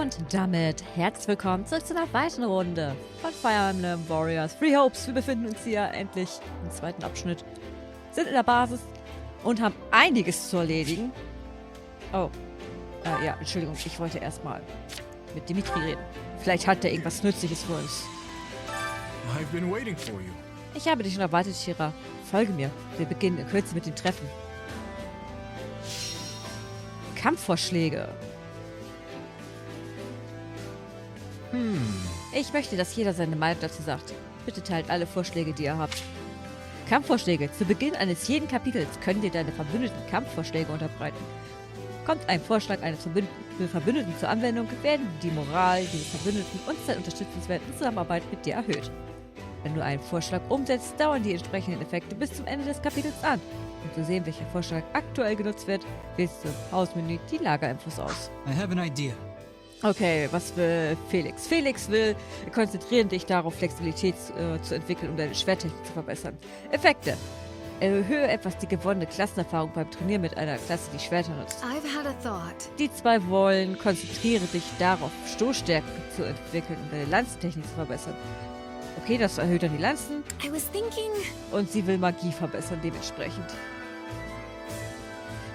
Und damit herzlich willkommen zurück zu einer weiteren Runde von Fire Emblem Warriors Three Hopes. Wir befinden uns hier endlich im zweiten Abschnitt, sind in der Basis und haben einiges zu erledigen. Oh, ja, Entschuldigung, ich wollte erstmal mit Dimitri reden. Vielleicht hat er irgendwas Nützliches für uns. I've been waiting for you. Ich habe dich schon erwartet, Shira. Folge mir. Wir beginnen in Kürze mit dem Treffen. Kampfvorschläge. Ich möchte, dass jeder seine Meinung dazu sagt. Bitte teilt alle Vorschläge, die ihr habt. Kampfvorschläge. Zu Beginn eines jeden Kapitels können dir deine Verbündeten Kampfvorschläge unterbreiten. Kommt ein Vorschlag eines Verbündeten zur Anwendung, werden die Moral dieses Verbündeten und seine unterstützenswerten Zusammenarbeit mit dir erhöht. Wenn du einen Vorschlag umsetzt, dauern die entsprechenden Effekte bis zum Ende des Kapitels an. Um zu sehen, welcher Vorschlag aktuell genutzt wird, wählst du im Hausmenü die Lagerinfos aus. I have an idea. Okay, was will Felix? Felix will, konzentrieren dich darauf, Flexibilität zu entwickeln, um deine Schwerttechnik zu verbessern. Effekte. Erhöhe etwas die gewonnene Klassenerfahrung beim Trainieren mit einer Klasse, die Schwerter nutzt. I've had a thought. Die zwei wollen, konzentriere dich darauf, Stoßstärke zu entwickeln, um deine Lanzentechnik zu verbessern. Okay, das erhöht dann die Lanzen. I was thinking... Und sie will Magie verbessern dementsprechend.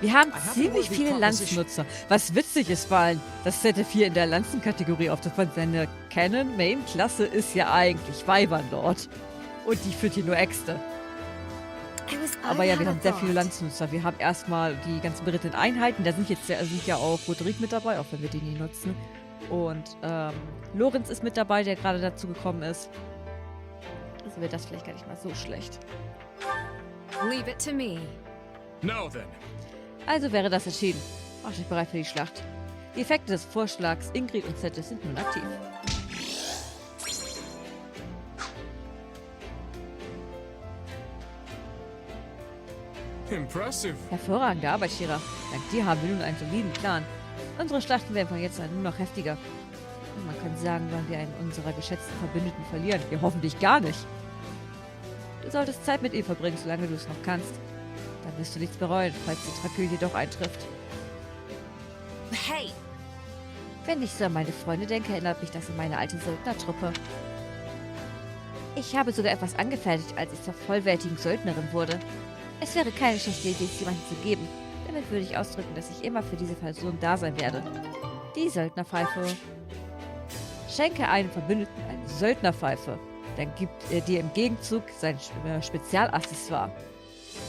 Wir haben ziemlich viele Lanzennutzer. Was witzig ist, weil das ZF4 in der Lanzenkategorie aufzufassen, seine Canon-Main-Klasse ist ja eigentlich Weibernlord. Und die führt hier nur Äxte. Aber ja, wir haben sehr viele Lanzennutzer. Wir haben erstmal die ganzen berittenen Einheiten. Da sind ja auch Roderick mit dabei, auch wenn wir den nie nutzen. Und Lorenz ist mit dabei, der gerade dazu gekommen ist. Also wird das vielleicht gar nicht mal so schlecht. Leave it to me. Now then. Also wäre das entschieden. Mach dich bereit für die Schlacht. Die Effekte des Vorschlags Ingrid und Zette sind nun aktiv. Impressive. Hervorragende Arbeit, Shira. Dank dir haben wir nun einen soliden Plan. Unsere Schlachten werden von jetzt an nur noch heftiger. Und man kann sagen, wann wir einen unserer geschätzten Verbündeten verlieren. Wir hoffentlich gar nicht. Du solltest Zeit mit ihm verbringen, solange du es noch kannst. Dann wirst du nichts bereuen, falls die Tragödie doch eintrifft. Hey! Wenn ich so an meine Freunde denke, erinnert mich das an meine alte Söldnertruppe. Ich habe sogar etwas angefertigt, als ich zur vollwertigen Söldnerin wurde. Es wäre keine schlechte Idee, es jemandem zu geben. Damit würde ich ausdrücken, dass ich immer für diese Person da sein werde. Die Söldnerpfeife. Schenke einem Verbündeten eine Söldnerpfeife. Dann gibt er dir im Gegenzug sein Spezialaccessoire.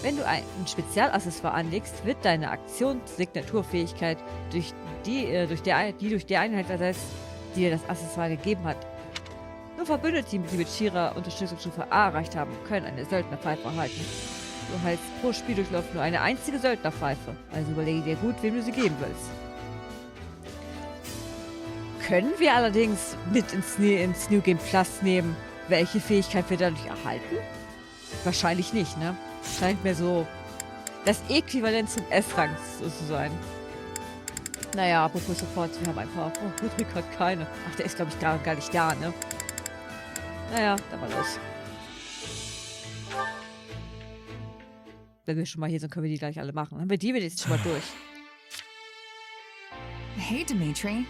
Wenn du ein Spezialaccessoire anlegst, wird deine Aktionssignaturfähigkeit durch die Einheit ersetzt, die dir das Accessoire gegeben hat. Nur Verbündete, die mit Shira Unterstützungsstufe A erreicht haben, können eine Söldnerpfeife erhalten. Du hältst pro Spieldurchlauf nur eine einzige Söldnerpfeife, also überlege dir gut, wem du sie geben willst. Können wir allerdings mit ins New Game Plus nehmen, welche Fähigkeit wir dadurch erhalten? Wahrscheinlich nicht, ne? Scheint mir so das Äquivalent zum S-Rang zu sein. Naja, apropos Support, wir haben einfach... Oh, Ludwig hat keine. Ach, der ist, glaube ich, gar nicht da, ne? Naja, dann mal los. Wenn wir schon mal hier sind, können wir die gleich alle machen. Dann haben wir die jetzt schon mal durch. Hey, Dimitri.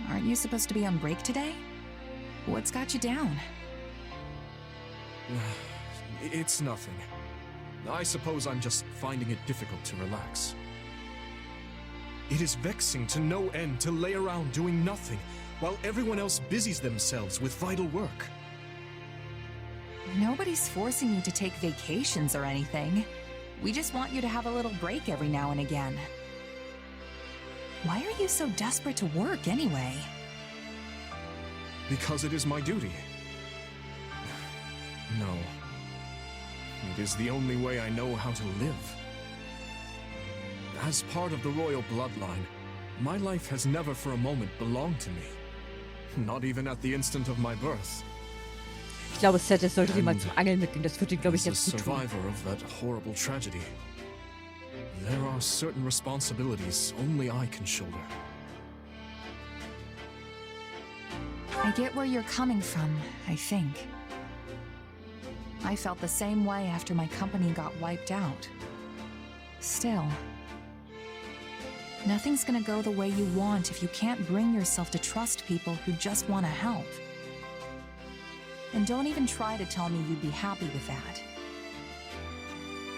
Aren't you supposed to be on break today? What's got you down? It's nothing. I suppose I'm just finding it difficult to relax. It is vexing to no end to lay around doing nothing while everyone else busies themselves with vital work. Nobody's forcing you to take vacations or anything. We just want you to have a little break every now and again. Why are you so desperate to work anyway? Because it is my duty. No. It is the only way I know how to live. As part of the royal bloodline, my life has never for a moment belonged to me. Not even at the instant of my birth. Ich glaube, Seth sollte die mal zum Angeln mitnehmen. Das würde ihn, glaube ich, As jetzt a gut tun. survivor of that horrible tragedy, there are certain responsibilities only I can shoulder. I get where you're coming from, I think. I felt the same way after my company got wiped out. Still, Nothing's gonna go the way you want if you can't bring yourself to trust people who just want to help. And don't even try to tell me you'd be happy with that.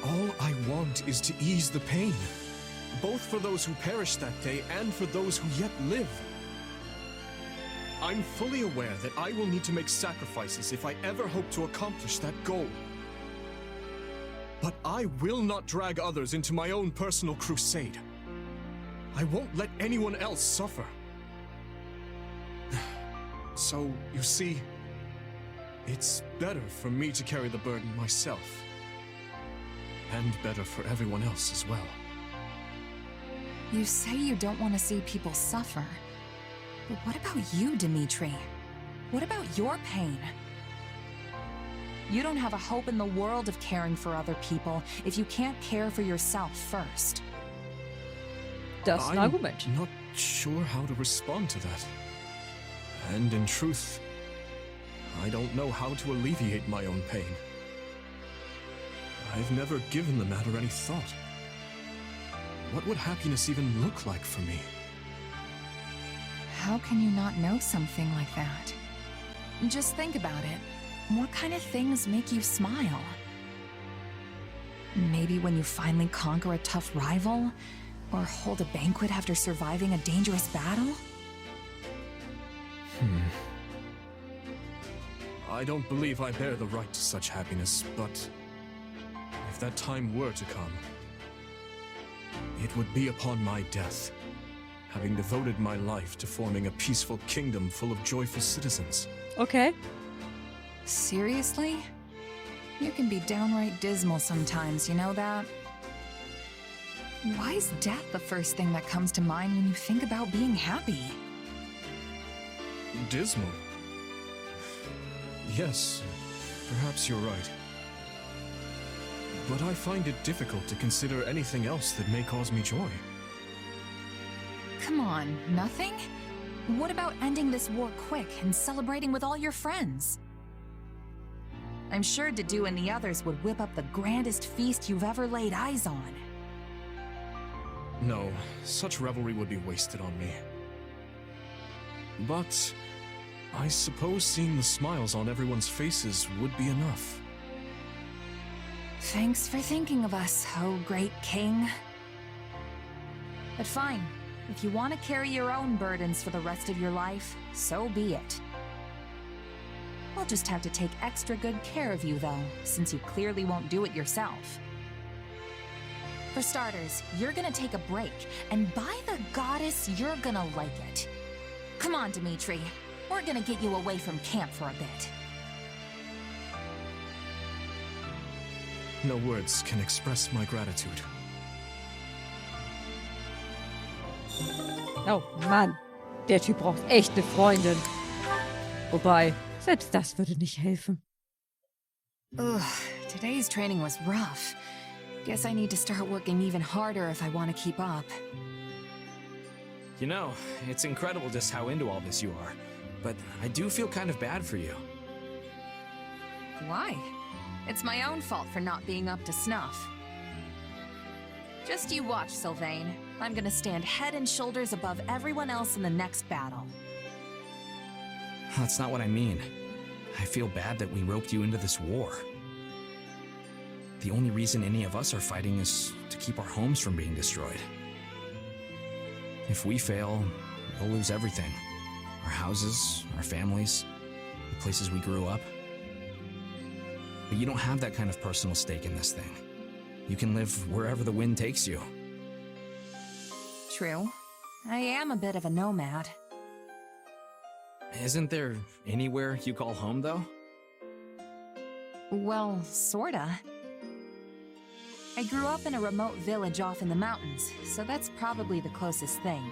All I want is to ease the pain, both for those who perished that day and for those who yet live. I'm fully aware that I will need to make sacrifices if I ever hope to accomplish that goal. But I will not drag others into my own personal crusade. I won't let anyone else suffer. So, you see, it's better for me to carry the burden myself. And better for everyone else as well. You say you don't want to see people suffer. But what about you, Dimitri? What about your pain? You don't have a hope in the world of caring for other people if you can't care for yourself first. Das ist ein Argument. I'm not sure how to respond to that. And in truth, I don't know how to alleviate my own pain. I've never given the matter any thought. What would happiness even look like for me? How can you not know something like that? Just think about it. What kind of things make you smile? Maybe when you finally conquer a tough rival? Or hold a banquet after surviving a dangerous battle? I don't believe I bear the right to such happiness, but if that time were to come, it would be upon my death, having devoted my life to forming a peaceful kingdom full of joyful citizens. Okay. Seriously? You can be downright dismal sometimes, you know that? Why is death the first thing that comes to mind when you think about being happy? Dismal? Yes, perhaps you're right. But I find it difficult to consider anything else that may cause me joy. Come on, nothing? What about ending this war quick and celebrating with all your friends? I'm sure Dedue and the others would whip up the grandest feast you've ever laid eyes on. No, such revelry would be wasted on me. But I suppose seeing the smiles on everyone's faces would be enough. Thanks for thinking of us, oh great king. But fine, if you want to carry your own burdens for the rest of your life, so be it. We'll just have to take extra good care of you, though, since you clearly won't do it yourself. For starters, you're gonna take a break, and by the goddess, you're gonna like it. Come on, Dimitri. We're gonna get you away from camp for a bit. No words can express my gratitude. Oh Mann, der Typ braucht echt eine Freundin. Wobei, selbst das würde nicht helfen. Ugh, today's training was rough. Guess I need to start working even harder if I want to keep up. You know, it's incredible just how into all this you are. But I do feel kind of bad for you. Why? It's my own fault for not being up to snuff. Just you watch, Sylvain. I'm gonna stand head and shoulders above everyone else in the next battle. That's not what I mean. I feel bad that we roped you into this war. The only reason any of us are fighting is to keep our homes from being destroyed. If we fail, we'll lose everything. Our houses, our families, the places we grew up. But you don't have that kind of personal stake in this thing. You can live wherever the wind takes you. True. I am a bit of a nomad. Isn't there anywhere you call home, though? Well, sorta. I grew up in a remote village off in the mountains, so that's probably the closest thing.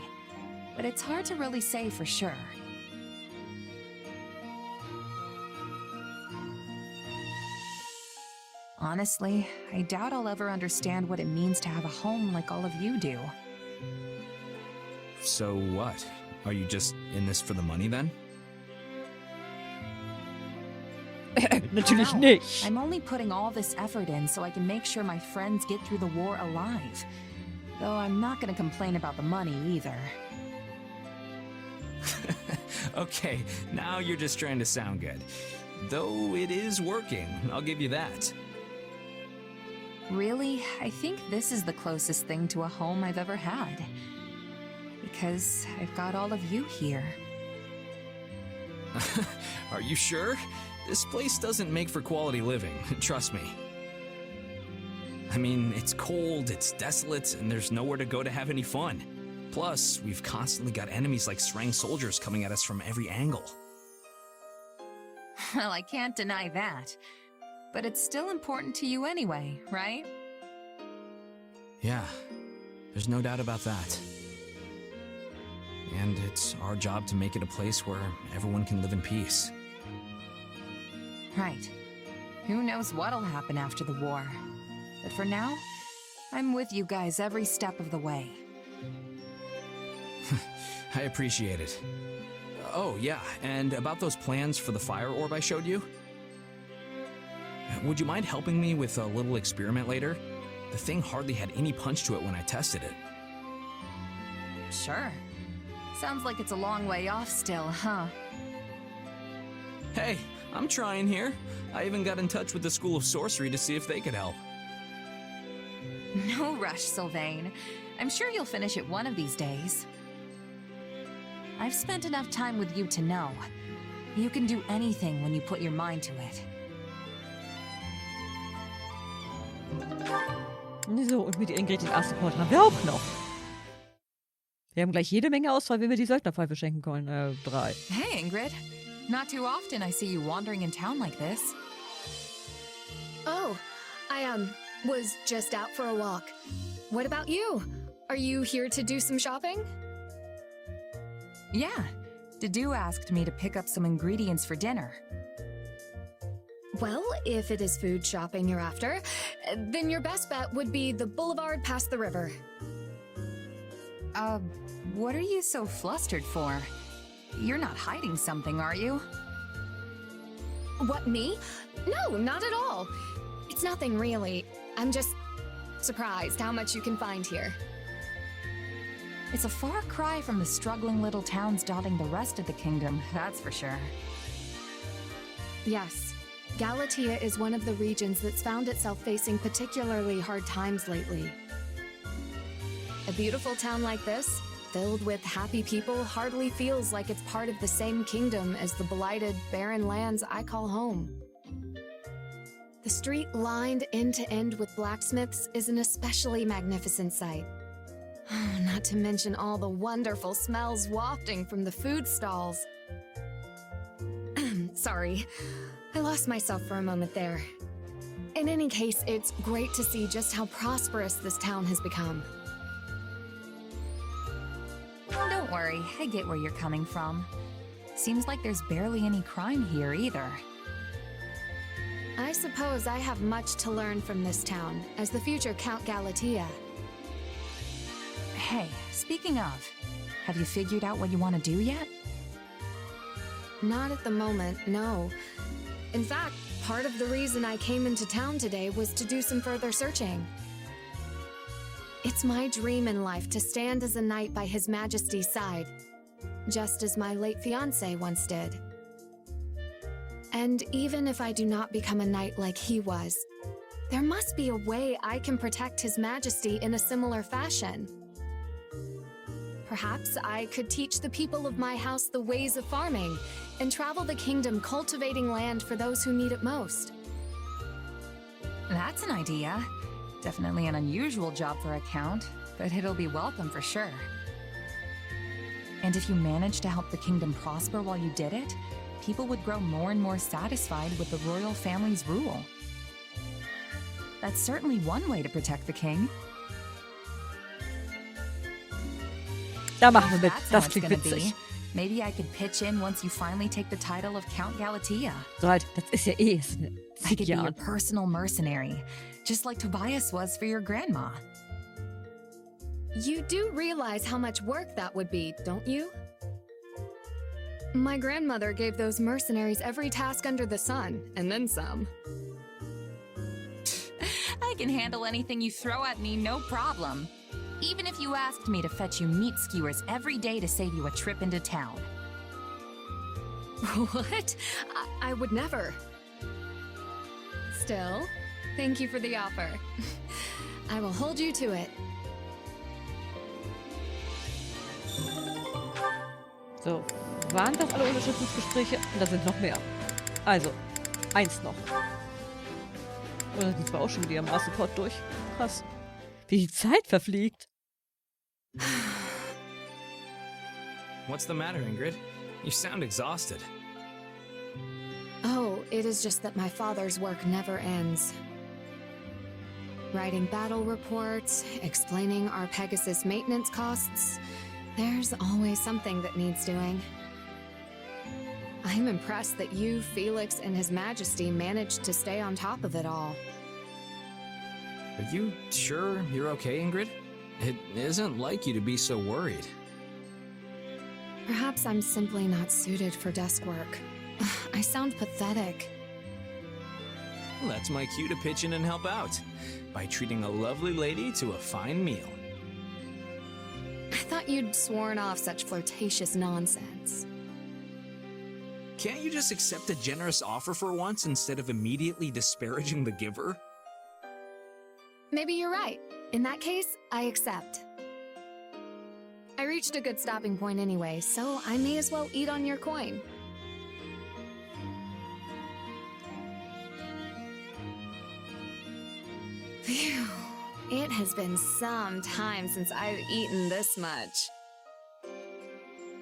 But it's hard to really say for sure. Honestly, I doubt I'll ever understand what it means to have a home like all of you do. So what? Are you just in this for the money, then? Natürlich No, nicht. I'm only putting all this effort in so I can make sure my friends get through the war alive. Though I'm not gonna complain about the money either. Okay, now you're just trying to sound good. Though it is working, I'll give you that. Really, I think this is the closest thing to a home I've ever had. Because I've got all of you here. Are you sure? This place doesn't make for quality living, trust me. I mean, it's cold, it's desolate, and there's nowhere to go to have any fun. Plus, we've constantly got enemies like Srang soldiers coming at us from every angle. Well, I can't deny that. But it's still important to you anyway, right? Yeah, there's no doubt about that. And it's our job to make it a place where everyone can live in peace. Right. Who knows what'll happen after the war. But for now, I'm with you guys every step of the way. I appreciate it. Oh, yeah, and about those plans for the fire orb I showed you? Would you mind helping me with a little experiment later? The thing hardly had any punch to it when I tested it. Sure. Sounds like it's a long way off still, huh? Hey, I'm trying here. I even got in touch with the School of Sorcery to see if they could help. No rush, Sylvain. I'm sure you'll finish it one of these days. I've spent enough time with you to know. You can do anything when you put your mind to it. So, und mit Ingrid den ersten Port haben wir auch noch. Wir haben gleich jede Menge Auswahl, wie wir die Söldnerpfeife schenken können. 3. Hey, Ingrid. Not too often I see you wandering in town like this. Oh, I was just out for a walk. What about you? Are you here to do some shopping? Yeah. Dedue asked me to pick up some ingredients for dinner. Well, if it is food shopping you're after, then your best bet would be the boulevard past the river. What are you so flustered for? You're not hiding something, are you? What, me? No, not at all. It's nothing really. I'm just surprised how much you can find here. It's a far cry from the struggling little towns dotting the rest of the kingdom, that's for sure. Yes, Galatea is one of the regions that's found itself facing particularly hard times lately. A beautiful town like this, filled with happy people, hardly feels like it's part of the same kingdom as the blighted, barren lands I call home. The street lined end to end with blacksmiths is an especially magnificent sight. Not to mention all the wonderful smells wafting from the food stalls. Sorry, I lost myself for a moment there. In any case, it's great to see just how prosperous this town has become. Don't worry, I get where you're coming from. Seems like there's barely any crime here either. I suppose I have much to learn from this town, as the future Count Galatea. Hey, speaking of, have you figured out what you want to do yet? Not at the moment, no. In fact, part of the reason I came into town today was to do some further searching. It's my dream in life to stand as a knight by His Majesty's side, just as my late fiancé once did. And even if I do not become a knight like he was, there must be a way I can protect His Majesty in a similar fashion. Perhaps I could teach the people of my house the ways of farming and travel the kingdom cultivating land for those who need it most. That's an idea. Definitely an unusual job for a count, but it'll be welcome for sure. And if you managed to help the kingdom prosper while you did it, people would grow more and more satisfied with the royal family's rule. That's certainly one way to protect the king. Da machen wir mit. That's how Das it's klingt gonna witzig. be. Maybe I could pitch in once you finally take the title of Count Galatea. So halt, das ist ja eh seit I could be your Jahren. personal mercenary, just like Tobias was for your grandma. You do realize how much work that would be, don't you? My grandmother gave those mercenaries every task under the sun, and then some. I can handle anything you throw at me, no problem. even if you asked me to fetch you meat skewers every day to save you a trip into town. What? I would never. Still, thank you for the offer. I will hold you to it. So, waren das alle Unterstützungsgespräche? Und da sind noch mehr. Also, eins noch. Oder sind wir auch schon wieder am Support durch? Krass. Wie die Zeit verfliegt. What's the matter, Ingrid? You sound exhausted. Oh, it is just that my father's work never ends. Writing battle reports, explaining our Pegasus maintenance costs. There's always something that needs doing. I'm impressed that you, Felix, and His Majesty managed to stay on top of it all. Are you sure you're okay, Ingrid? It isn't like you to be so worried. Perhaps I'm simply not suited for desk work. I sound pathetic. Well, that's my cue to pitch in and help out by treating a lovely lady to a fine meal. I thought you'd sworn off such flirtatious nonsense. Can't you just accept a generous offer for once instead of immediately disparaging the giver? Maybe you're right. In that case, I accept. I reached a good stopping point anyway, so I may as well eat on your coin. Phew. It has been some time since I've eaten this much.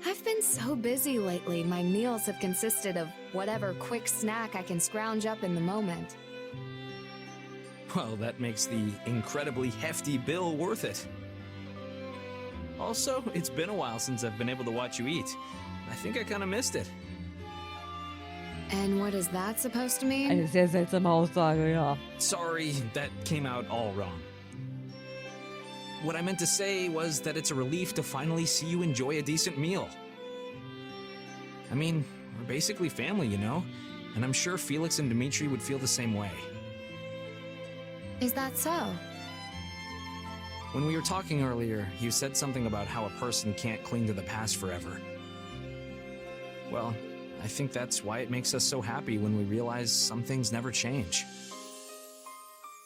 I've been so busy lately, my meals have consisted of whatever quick snack I can scrounge up in the moment. Well, that makes the incredibly hefty bill worth it. Also, it's been a while since I've been able to watch you eat. I think I kind of missed it. And what is that supposed to mean? Eine sehr seltsame Aussage, ja. Sorry, that came out all wrong. What I meant to say was that it's a relief to finally see you enjoy a decent meal. I mean, we're basically family, you know? And I'm sure Felix and Dimitri would feel the same way. Is that so? When we were talking earlier, you said something about how a person can't cling to the past forever. Well, I think that's why it makes us so happy when we realize some things never change.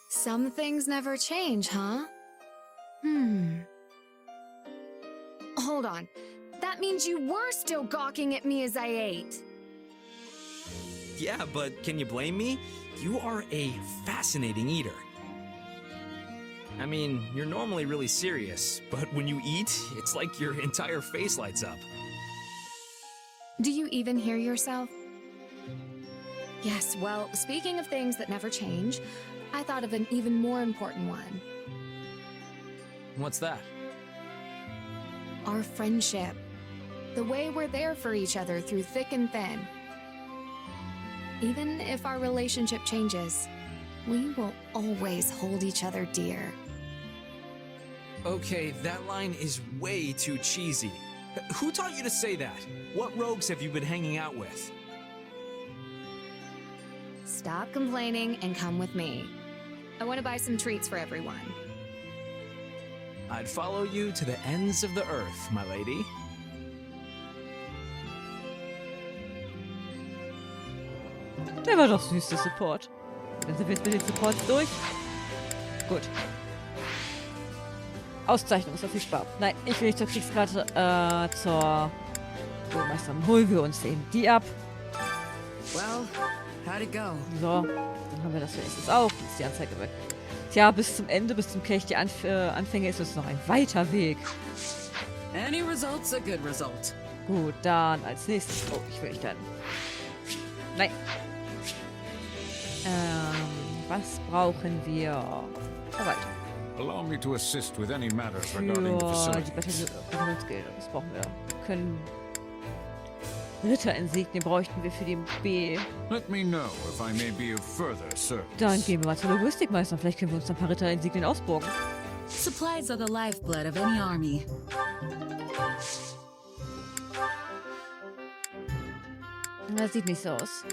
Some things never change, huh? Hold on. That means you were still gawking at me as I ate. Yeah, but can you blame me? You are a fascinating eater. I mean, you're normally really serious, but when you eat, it's like your entire face lights up. Do you even hear yourself? Yes, well, speaking of things that never change, I thought of an even more important one. What's that? Our friendship. The way we're there for each other through thick and thin. Even if our relationship changes, we will always hold each other dear. Okay, that line is way too cheesy. Who taught you to say that? What rogues have you been hanging out with? Stop complaining and come with me. I want to buy some treats for everyone. I'd follow you to the ends of the earth, my lady. Der war doch süß, der Support. Dann sind wir jetzt mit den Supports durch. Gut. Auszeichnung ist verfügbar. Nein, ich will nicht zur Kriegskarte, zur Burmeister. Holen wir uns eben die ab. Well, how'd it go? So, dann haben wir das wenigstens auch. Jetzt ist die Anzeige weg. Tja, bis zum Ende, bis zum Kelch die Anfänge ist es noch ein weiter Weg. Any result's a good result. Gut, dann als nächstes. Oh, ich will nicht dann. Nein. Was brauchen wir? Verwaltung. Allow me to assist with any matters Für regarding the die facility. Bataillonsgilde. Was brauchen wir? Wir können Ritterinsignien bräuchten wir für die B. Let me know if I may be of further service. Dann gehen wir mal zur Logistikmeister. Vielleicht können wir uns ein paar Ritterinsignien ausborgen. Supplies are the lifeblood of any army. Das sieht nicht so aus.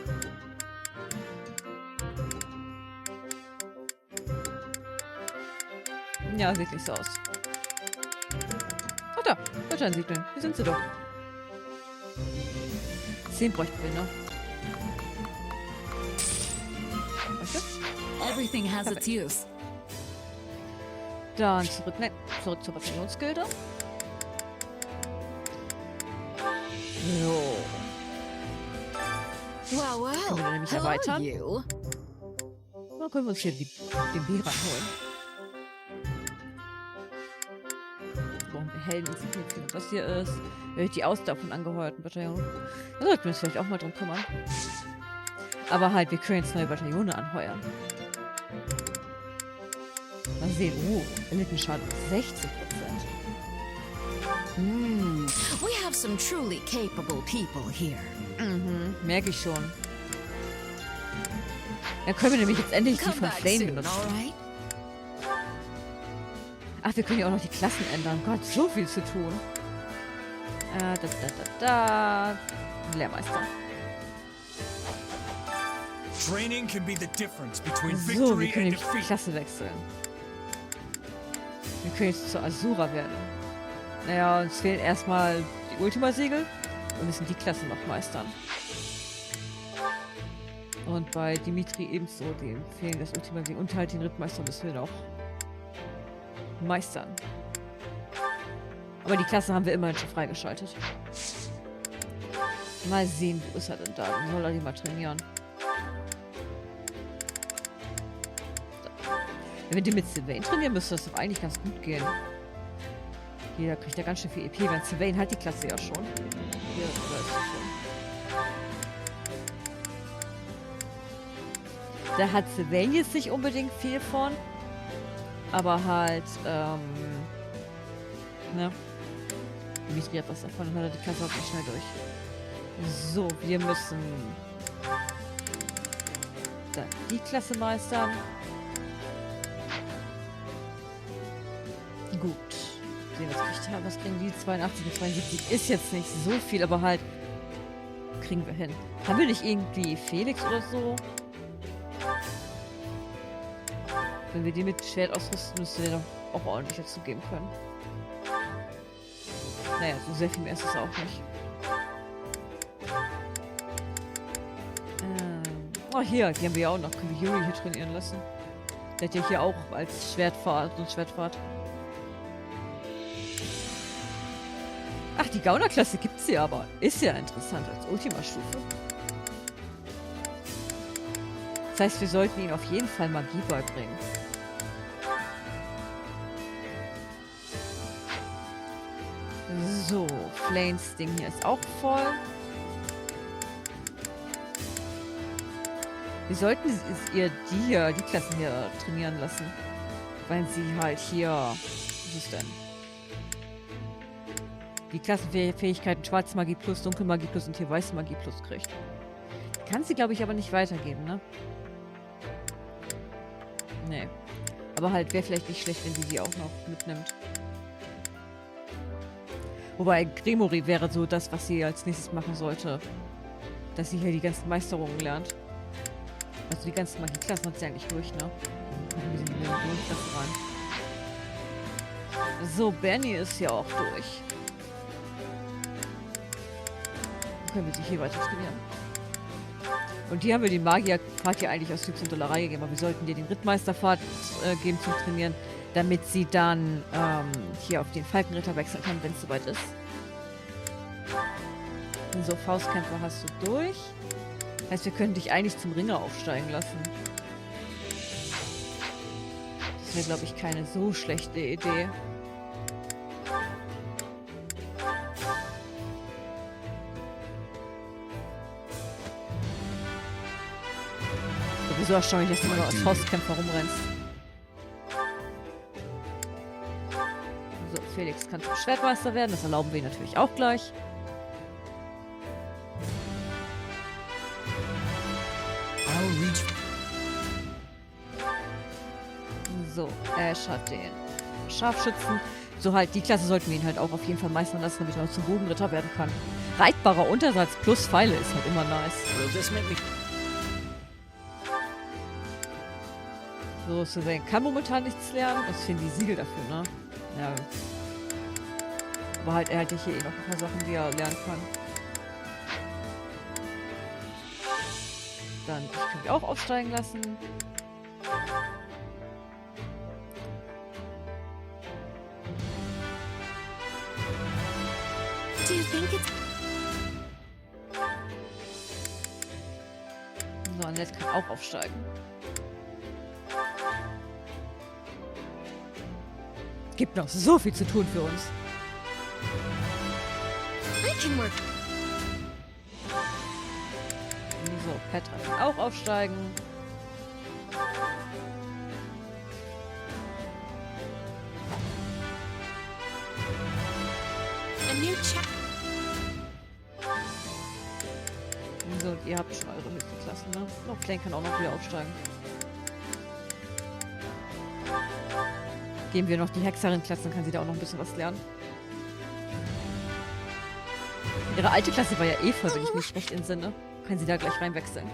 Ja, sieht nicht so aus. da, Götterinsignien. Hier sind sie doch. 10 bräuchten wir noch. Weißt du? Everything has its use. Dann zurück zur Bataillonsgilde. So. Well, Können wir dann nämlich hello, erweitern. you. Dann können wir uns hier den Bären holen. Brauchen wir Helden, was das hier ist. Die Ausdauer von angeheuerten Bataillon. Da sollten wir uns vielleicht auch mal drum kümmern. Aber halt, wir können jetzt neue Bataillone anheuern. Mal sehen. Elitenschaden 60%. We have some truly capable people here. Mhm, merke ich schon. Dann können wir nämlich jetzt endlich die Come von back Flame soon, benutzen. alright? Ach, wir können ja auch noch die Klassen ändern. Gott, so viel zu tun. Lehrmeister. Training can be the difference between So, wir victory können and die defeat. Klasse wechseln. Wir können jetzt zur Asura werden. Naja, uns fehlen erstmal die Ultima-Siegel. Wir müssen die Klasse noch meistern. Und bei Dimitri ebenso, dem fehlen das Ultima-Siegel. Und halt den Rittmeister müssen wir noch meistern. Aber die Klasse haben wir immerhin schon freigeschaltet. Mal sehen, wo ist er denn da? Dann soll er die mal trainieren. Wenn wir die mit Sylvain trainieren, müsste das doch eigentlich ganz gut gehen. Hier kriegt er ganz schön viel EP, weil Sylvain hat die Klasse ja schon. Hier, da ist sie schon. Da hat Sylvain jetzt nicht unbedingt viel von. Aber halt, ne? Dimitri hat was davon, dann hat er die Klasse auch nicht schnell durch. So, wir müssen dann die Klasse meistern. Gut. Sehen, was kriegen die? 82 und 72 ist jetzt nicht so viel, aber halt kriegen wir hin. Haben wir nicht irgendwie Felix oder so? Wenn wir die mit Schwert ausrüsten, müsste der doch auch ordentlich dazu geben können. Naja, so sehr viel mehr ist es auch nicht. Oh, hier, die haben wir ja auch noch. Können wir Yuri hier trainieren lassen? Der hat ja hier auch als Schwertfahrt und Schwertfahrt. Ach, die Gaunerklasse gibt's hier aber. Ist ja interessant als Ultima-Stufe. Das heißt, wir sollten ihn auf jeden Fall Magie beibringen. So, Flames Ding hier ist auch voll. Wir sollten ihr die Klassen hier trainieren lassen. Weil sie halt hier... Was ist denn? Die Klassenfähigkeiten Schwarze Magie plus, Dunkelmagie plus und hier Weiße Magie plus kriegt. Kann sie, glaube ich, aber nicht weitergeben, ne? Nee. Aber halt, wäre vielleicht nicht schlecht, wenn sie die auch noch mitnimmt. Wobei, Grimory wäre so das, was sie als nächstes machen sollte. Dass sie hier die ganzen Meisterungen lernt. Also die ganzen Magieklassen hat sie eigentlich durch, ne? Gucken wir in die Klasse rein. So, Bernie ist hier auch durch. Dann können wir sie hier weiter trainieren. Und hier haben wir die Magierpfad hier eigentlich aus Jux und Dollerei gegeben, aber wir sollten dir den Rittmeisterpfad geben zum Trainieren, damit sie dann hier auf den Falkenritter wechseln kann, wenn es soweit ist. Und so, Faustkämpfer hast du durch. Heißt, wir können dich eigentlich zum Ringer aufsteigen lassen. Das wäre, glaube ich, keine so schlechte Idee. Sowieso erstaunlich, dass du immer nur als Faustkämpfer rumrennst. So, Felix kann zum Schwertmeister werden. Das erlauben wir ihm natürlich auch gleich. So, Ash hat den Scharfschützen. So halt, die Klasse sollten wir ihn halt auch auf jeden Fall meistern lassen, damit er auch zum Bogenritter werden kann. Reitbarer Untersatz plus Pfeile ist halt immer nice. So, Sylvain kann momentan nichts lernen. Es fehlen die Siegel dafür, ne? Ja. Aber halt, er hat ja hier eh noch ein paar Sachen, die er lernen kann. Dann, ich kann mich auch aufsteigen lassen. Do you think it's... So, Annette kann auch aufsteigen. Gibt noch so viel zu tun für uns. I can work. So, Petra kann auch aufsteigen. A new chapter. So, und ihr habt schon eure höchsten Klassen, ne? Noch Plain kann auch noch wieder aufsteigen. Geben wir noch die Hexerin-Klasse, dann kann sie da auch noch ein bisschen was lernen. Ihre alte Klasse war ja eh voll, wenn ich mich recht entsinne. Kann sie da gleich reinwechseln.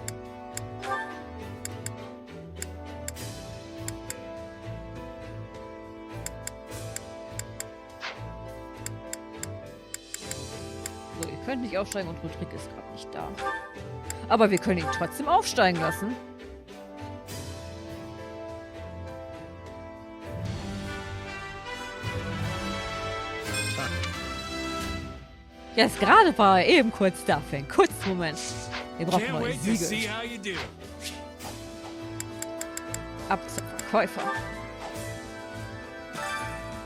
So, ihr könnt nicht aufsteigen und Rodrik ist gerade nicht da. Aber wir können ihn trotzdem aufsteigen lassen. Jetzt gerade war er eben kurz da für einen kurzen Moment. Wir brauchen Can't neue wait to see Siegel. how you do. Ab zum Verkäufer.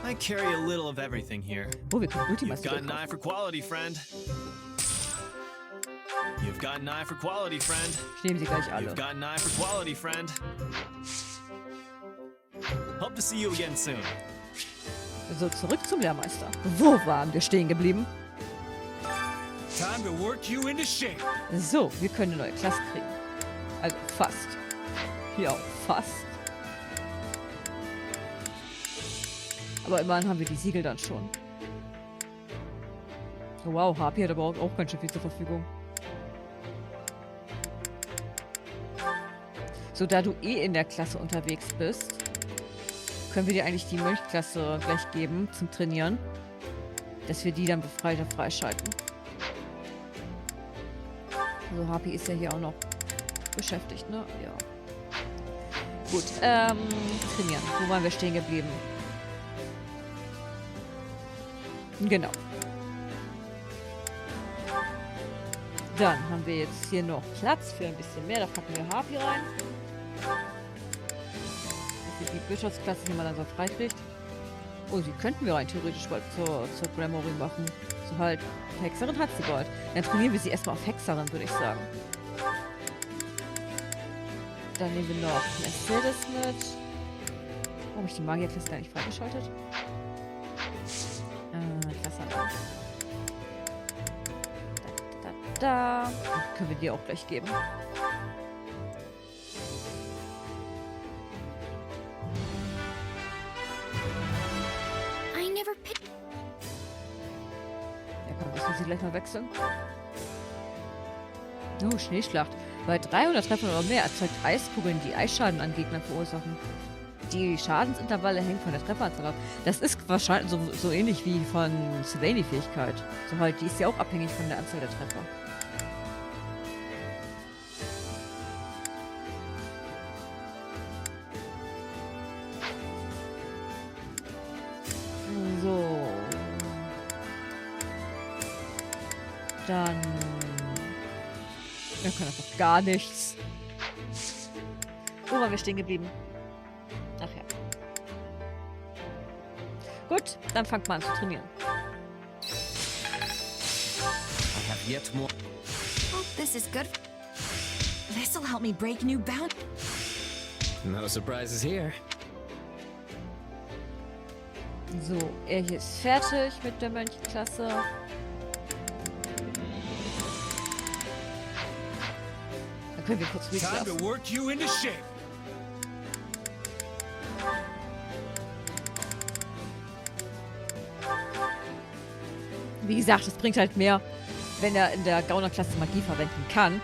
I carry a little of everything here. Oh, wir können You've Ultimas got an eye kaufen. for quality, friend. You've got an eye for quality, friend. Ich nehme sie gleich alle. You've got an eye for quality, friend. Hope to see you again soon. So, zurück zum Lehrmeister. Wo waren wir stehen geblieben? Time to work you into shape. So, wir können eine neue Klasse kriegen. Also fast. Hier auch fast. Aber immerhin haben wir die Siegel dann schon. Oh, wow, HP hat aber auch ganz schön viel zur Verfügung. So, da du eh in der Klasse unterwegs bist, können wir dir eigentlich die Mönchklasse gleich geben zum Trainieren. Dass wir die dann befreiter freischalten. So, HP ist ja hier auch noch beschäftigt, ne? Ja. Gut, trainieren. Wo waren wir stehen geblieben? Genau. Dann haben wir jetzt hier noch Platz für ein bisschen mehr. Da packen wir HP rein. Das ist die Bischofsklasse, die man dann so freikriegt. Oh, die könnten wir rein theoretisch bald zur Gramory machen. So halt, Hexerin hat sie bald. Dann trainieren wir sie erstmal auf Hexerin, würde ich sagen. Dann nehmen wir noch Mercedes mit. Warum habe ich die Magierklasse gar nicht freigeschaltet? Klasse 1. Da. Und können wir dir auch gleich geben. I never picked. Ja, komm, müssen wir sie gleich mal wechseln. Oh, Schneeschlacht. Bei 300 Treffern oder mehr erzeugt Eiskugeln, die Eisschaden an Gegnern verursachen. Die Schadensintervalle hängen von der Trefferanzahl ab. Das ist wahrscheinlich so ähnlich wie von Sylvain-Fähigkeit. So halt, die ist ja auch abhängig von der Anzahl der Treffer. So. Dann... Wir können einfach gar nichts. Wo waren wir stehen geblieben? Ach ja. Gut, dann fangt mal an zu trainieren. I have yet more. Oh, this is good. This'll help me break new bounds. No surprises here. So, er hier ist fertig mit der Mönchklasse. Dann können wir kurz Time reclassen. to work you into shape. Wie gesagt, es bringt halt mehr, wenn er in der Gaunerklasse Magie verwenden kann.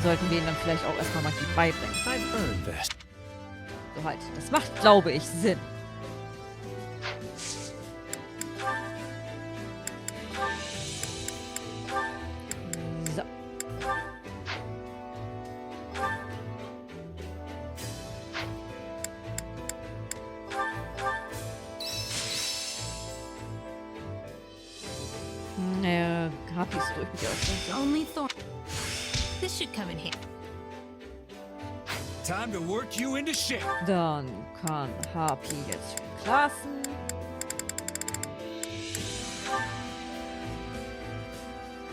Sollten wir ihm dann vielleicht auch erstmal Magie beibringen. I've earned this. So halt, das macht, glaube ich, Sinn. Die Ausrüstung. Only Thorn. This should come in handy. Time to work you into shape. Dann kann Harpy jetzt Klassen.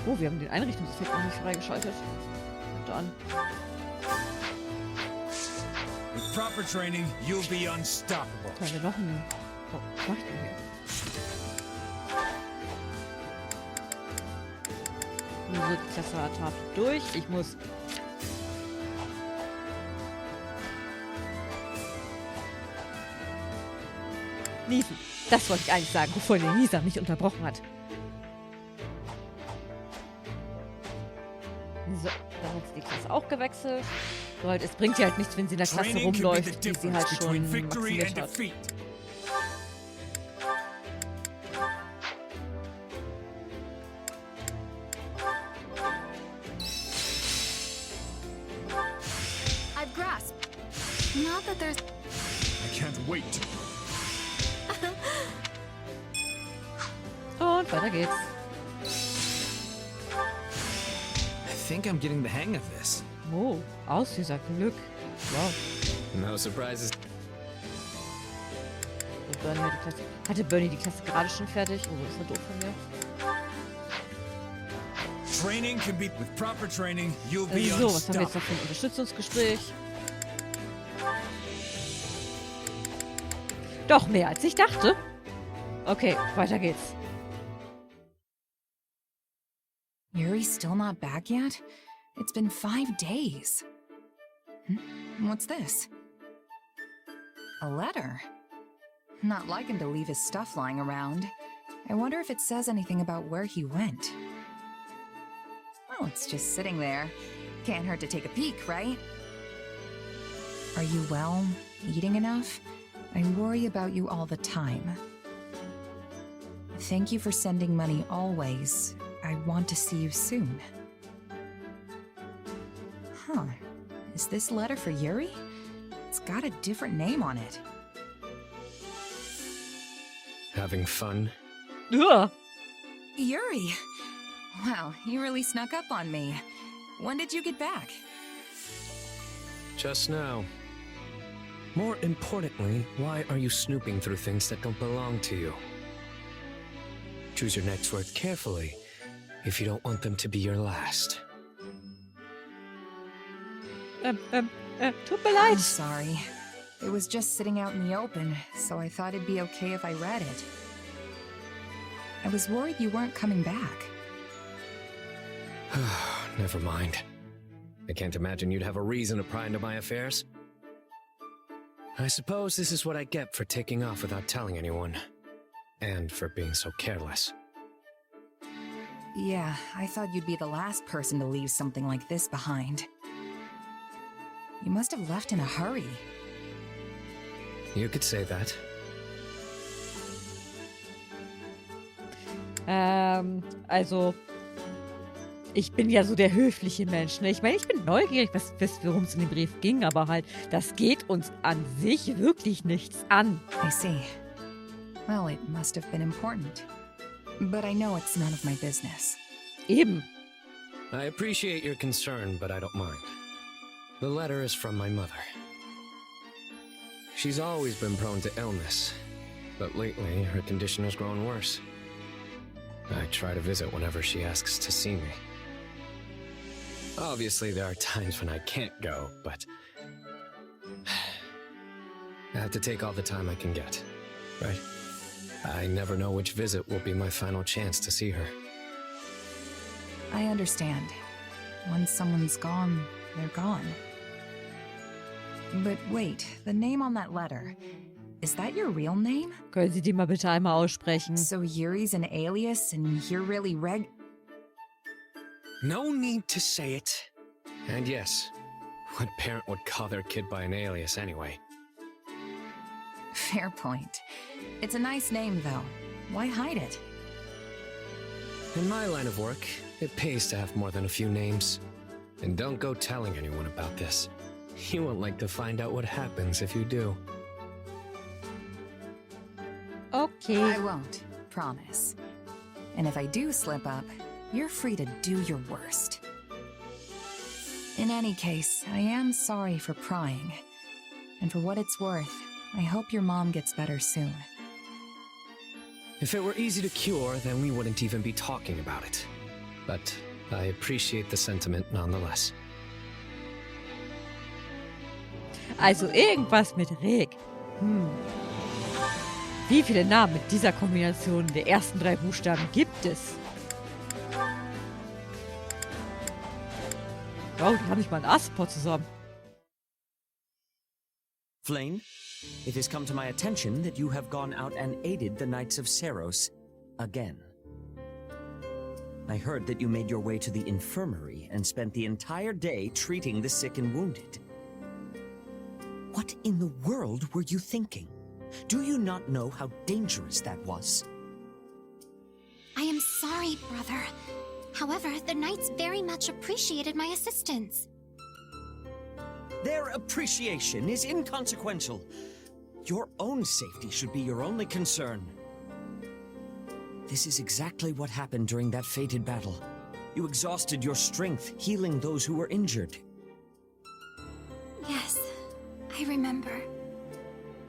Oh, wir haben den Einrichtungseffekt noch nicht freigeschaltet. Dann. With proper training, you'll be unstoppable. Können wir noch einen. Oh, was mach ich denn hier? Musikklasse hat Harpy durch. Ich muss. Niesen. Das wollte ich eigentlich sagen, bevor der Nieser mich unterbrochen hat. So, dann hat sie die Klasse auch gewechselt. So, halt, es bringt ihr halt nichts, wenn sie in der Klasse Training can be the rumläuft, die sie halt difference schon between victory maximiert and hat. defeat. I've grasped. Not that there's. I can't wait to. Und weiter geht's. I think I'm getting the hang of this. Oh, Auslöser Glück. Wow. No surprises. So, Bernie hat die Klasse. Hatte Bernie die Klasse gerade schon fertig? Oh, das war doof von mir. Training can be with proper training, you'll be So, was haben wir jetzt unstoppable. noch für ein Unterstützungsgespräch? Doch mehr als ich dachte. Okay, weiter geht's. Yuri's still not back yet? It's been 5 days. What's this? A letter? Not like him to leave his stuff lying around. I wonder if it says anything about where he went. Oh, it's just sitting there. Can't hurt to take a peek, right? Are you well? Eating enough? I worry about you all the time. Thank you for sending money always. I want to see you soon. Huh. Is this letter for Yuri? It's got a different name on it. Having fun? Ugh. Yuri! Wow, you really snuck up on me. When did you get back? Just now. More importantly, why are you snooping through things that don't belong to you? Choose your next word carefully if you don't want them to be your last. Tut mir I'm leid. sorry. It was just sitting out in the open, so I thought it'd be okay if I read it. I was worried you weren't coming back. Never mind. I can't imagine you'd have a reason to pry into my affairs. I suppose this is what I get for taking off without telling anyone. And for being so careless. Yeah, I thought you'd be the last person to leave something like this behind. You must have left in a hurry. You could say that. Also, ich bin ja so der höfliche Mensch, ne? Ich meine, ich bin neugierig, worum es in dem Brief ging, aber halt, das geht uns an sich wirklich nichts an. I see. Well, it must have been important. But I know it's none of my business. Eben. I appreciate your concern, but I don't mind. The letter is from my mother. She's always been prone to illness, but lately her condition has grown worse. I try to visit whenever she asks to see me. Obviously, there are times when I can't go, but I have to take all the time I can get, right? I never know which visit will be my final chance to see her. I understand. Once someone's gone, they're gone. But wait, the name on that letter, is that your real name? Können Sie die mal bitte einmal aussprechen? So Yuri's an alias and you're really No need to say it. And yes, what parent would call their kid by an alias anyway? Fair point. It's a nice name, though. Why hide it? In my line of work, it pays to have more than a few names. And don't go telling anyone about this. You won't like to find out what happens if you do. Okay. I won't, promise. And if I do slip up, you're free to do your worst. In any case, I am sorry for prying. And for what it's worth, I hope your mom gets better soon. If it were easy to cure, then we wouldn't even be talking about it. But I appreciate the sentiment nonetheless. Also irgendwas mit Reg. Wie viele Namen mit dieser Kombination der ersten 3 Buchstaben gibt es? Oh, die haben nicht mal einen A-Support zusammen. Flame, it has come to my attention that you have gone out and aided the Knights of Seiros again. I heard that you made your way to the infirmary and spent the entire day treating the sick and wounded. What in the world were you thinking? Do you not know how dangerous that was? I am sorry, brother. However, the knights very much appreciated my assistance. Their appreciation is inconsequential. Your own safety should be your only concern. This is exactly what happened during that fated battle. You exhausted your strength, healing those who were injured. Yes, I remember.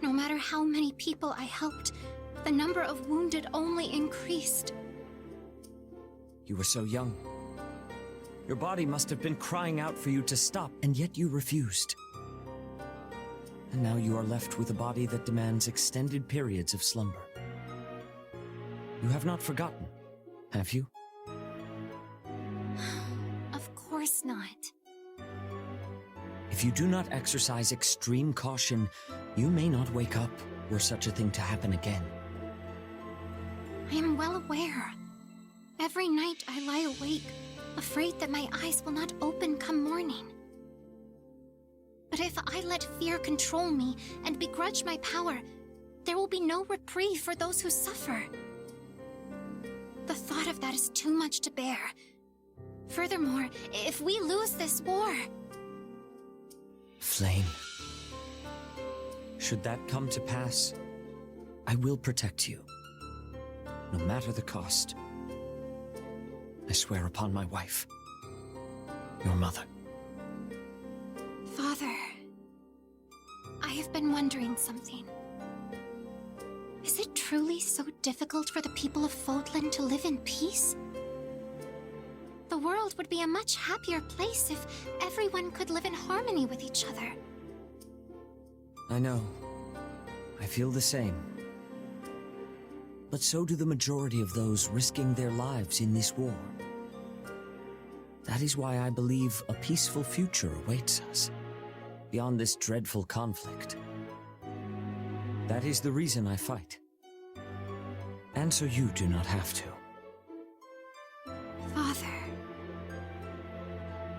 No matter how many people I helped, the number of wounded only increased. You were so young. Your body must have been crying out for you to stop, and yet you refused. And now you are left with a body that demands extended periods of slumber. You have not forgotten, have you? Of course not. If you do not exercise extreme caution, you may not wake up were such a thing to happen again. I am well aware. Every night I lie awake, afraid that my eyes will not open come morning. But if I let fear control me and begrudge my power, there will be no reprieve for those who suffer. The thought of that is too much to bear. Furthermore, if we lose this war... Flame. Should that come to pass, I will protect you. No matter the cost. I swear upon my wife. Your mother. Father, I have been wondering something. Is it truly so difficult for the people of Fodlan to live in peace? The world would be a much happier place if everyone could live in harmony with each other. I know. I feel the same. But so do the majority of those risking their lives in this war. That is why I believe a peaceful future awaits us, beyond this dreadful conflict. That is the reason I fight. And so you do not have to. Father.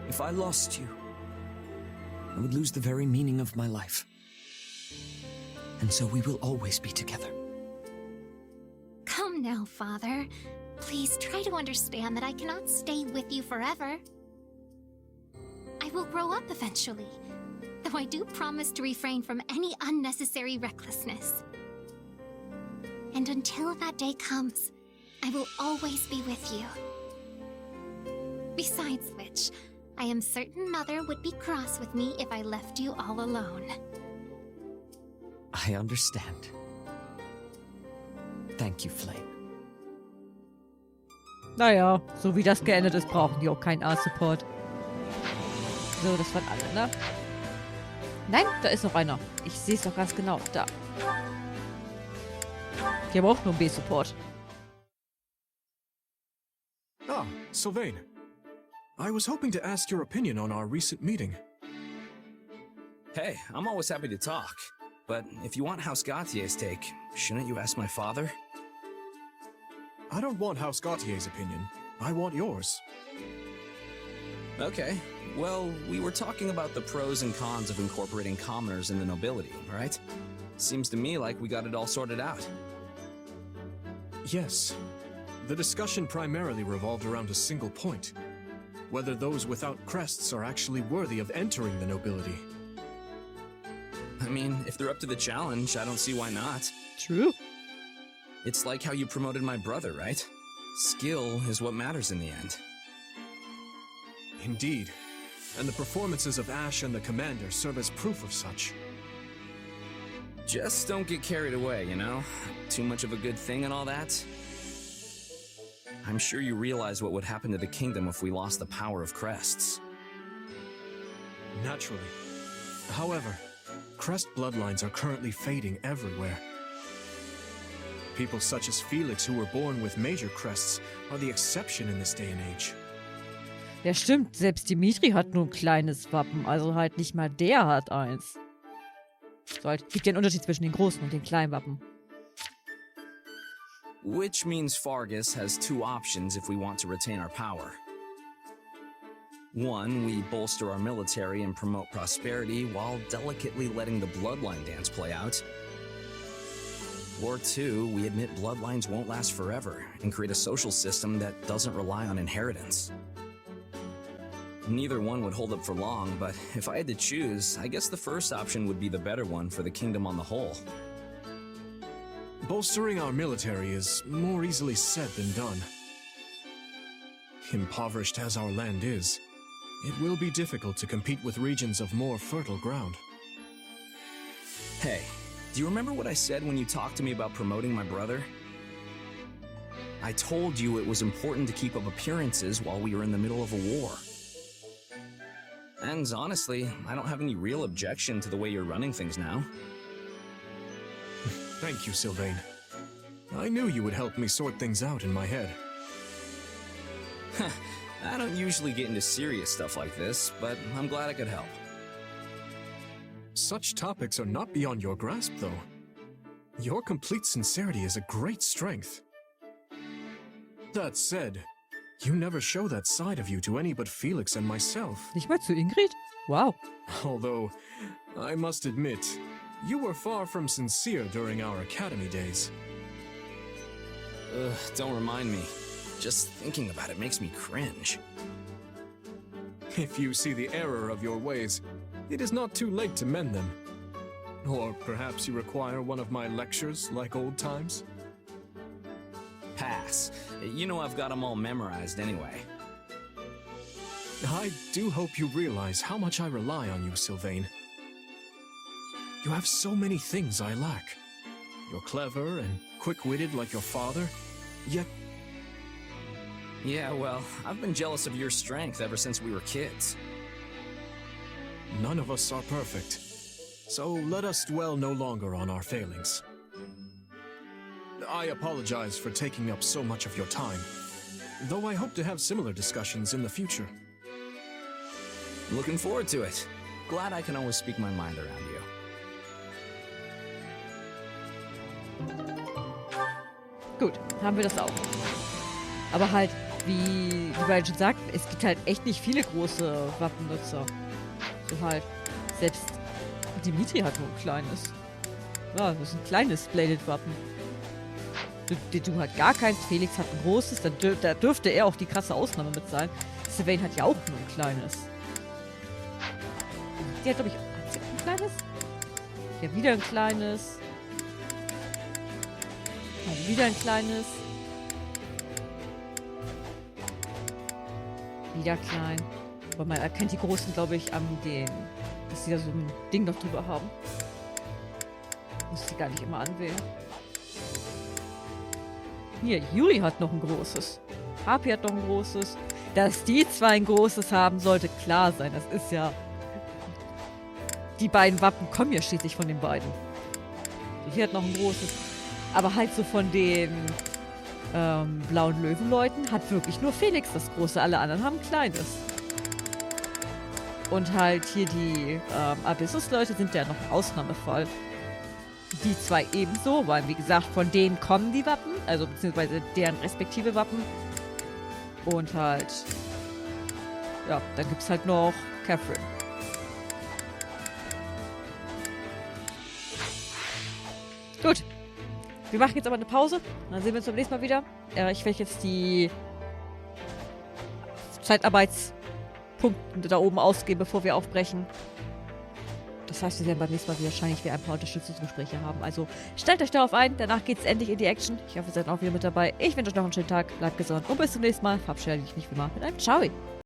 If I lost you, I would lose the very meaning of my life. And so we will always be together. Come now, Father. Please try to understand that I cannot stay with you forever. I will grow up eventually, though I do promise to refrain from any unnecessary recklessness. And until that day comes, I will always be with you. Besides which, I am certain Mother would be cross with me if I left you all alone. I understand. Thank you, Flame. Naja, so wie das geendet ist, brauchen die auch keinen A-Support. So, das waren alle, ne? Nein, da ist noch einer. Ich sehe es doch ganz genau. Da. Die haben auch nur einen B-Support. Ah, Sylvain. I was hoping to ask your opinion on our recent meeting. Hey, I'm always happy to talk. But if you want House Gautier's take, shouldn't you ask my father? I don't want House Gautier's opinion. I want yours. Okay. Well, we were talking about the pros and cons of incorporating commoners in the nobility, right? Seems to me like we got it all sorted out. Yes. The discussion primarily revolved around a single point. Whether those without crests are actually worthy of entering the nobility. I mean, if they're up to the challenge, I don't see why not. True. It's like how you promoted my brother, right? Skill is what matters in the end. Indeed. And the performances of Ash and the commander serve as proof of such. Just don't get carried away, you know? Too much of a good thing and all that. I'm sure you realize what would happen to the kingdom if we lost the power of crests. Naturally. However, crest bloodlines are currently fading everywhere. People such as Felix who were born with major crests are the exception in this day and age. Ja, stimmt. Selbst Dimitri hat nur ein kleines Wappen. Also halt nicht mal der hat eins. So halt, gibt ja einen Unterschied zwischen den großen und den kleinen Wappen. Which means Fargus has two options if we want to retain our power. One, we bolster our military and promote prosperity while delicately letting the bloodline dance play out. Or two, we admit bloodlines won't last forever and create a social system that doesn't rely on inheritance. Neither one would hold up for long, but if I had to choose, I guess the first option would be the better one for the kingdom on the whole. Bolstering our military is more easily said than done. Impoverished as our land is, it will be difficult to compete with regions of more fertile ground. Hey, do you remember what I said when you talked to me about promoting my brother? I told you it was important to keep up appearances while we were in the middle of a war. And honestly, I don't have any real objection to the way you're running things now. Thank you, Sylvain. I knew you would help me sort things out in my head. I don't usually get into serious stuff like this, but I'm glad I could help. Such topics are not beyond your grasp, though. Your complete sincerity is a great strength. That said, you never show that side of you to any but Felix and myself. Nicht mal zu Ingrid? Wow. Although, I must admit, you were far from sincere during our academy days. Ugh, don't remind me. Just thinking about it makes me cringe. If you see the error of your ways, it is not too late to mend them. Or perhaps you require one of my lectures like old times? Pass. You know I've got them all memorized anyway. I do hope you realize how much I rely on you, Sylvain. You have so many things I lack. You're clever and quick-witted like your father, yet... Yeah, well, I've been jealous of your strength ever since we were kids. None of us are perfect, so let us dwell no longer on our failings. I apologize for taking up so much of your time, though I hope to have similar discussions in the future. Looking forward to it. Glad I can always speak my mind around you. Gut, haben wir das auch. Aber halt, wie beide schon sagten, es gibt halt echt nicht viele große Wappennutzer. So halt, selbst Dimitri hat nur ein kleines. Ja, das ist ein kleines Bladed-Wappen. Du hat gar keins, Felix hat ein großes, da dürfte er auch die krasse Ausnahme mit sein. Sylvain hat ja auch nur ein kleines. Die hat, glaube ich, hat sie auch ein kleines? Ja, wieder ein kleines. Ja, wieder ein kleines. Wieder klein. Aber man erkennt die Großen, glaube ich, an den, dass sie da so ein Ding noch drüber haben. Muss sie gar nicht immer anwählen. Hier, Yuri hat noch ein großes. Hapi hat noch ein großes. Dass die zwei ein großes haben, sollte klar sein. Das ist ja... Die beiden Wappen kommen ja schließlich von den beiden. Hier hat noch ein großes. Aber halt so von den blauen Löwenleuten hat wirklich nur Felix das große. Alle anderen haben ein kleines. Und halt hier die Abyssus-Leute sind ja noch ein Ausnahmefall. Die zwei ebenso, weil wie gesagt, von denen kommen die Wappen, also beziehungsweise deren respektive Wappen. Und halt, ja, dann gibt's halt noch Catherine. Gut. Wir machen jetzt aber eine Pause. Dann sehen wir uns beim nächsten Mal wieder. Ich werde jetzt die Zeitarbeitspunkte da oben ausgeben, bevor wir aufbrechen. Das heißt, wir werden beim nächsten Mal wahrscheinlich wieder ein paar Unterstützungsgespräche haben. Also stellt euch darauf ein, danach geht es endlich in die Action. Ich hoffe, ihr seid auch wieder mit dabei. Ich wünsche euch noch einen schönen Tag, bleibt gesund und bis zum nächsten Mal. Verabschiede ich mich wie immer mit einem Ciao.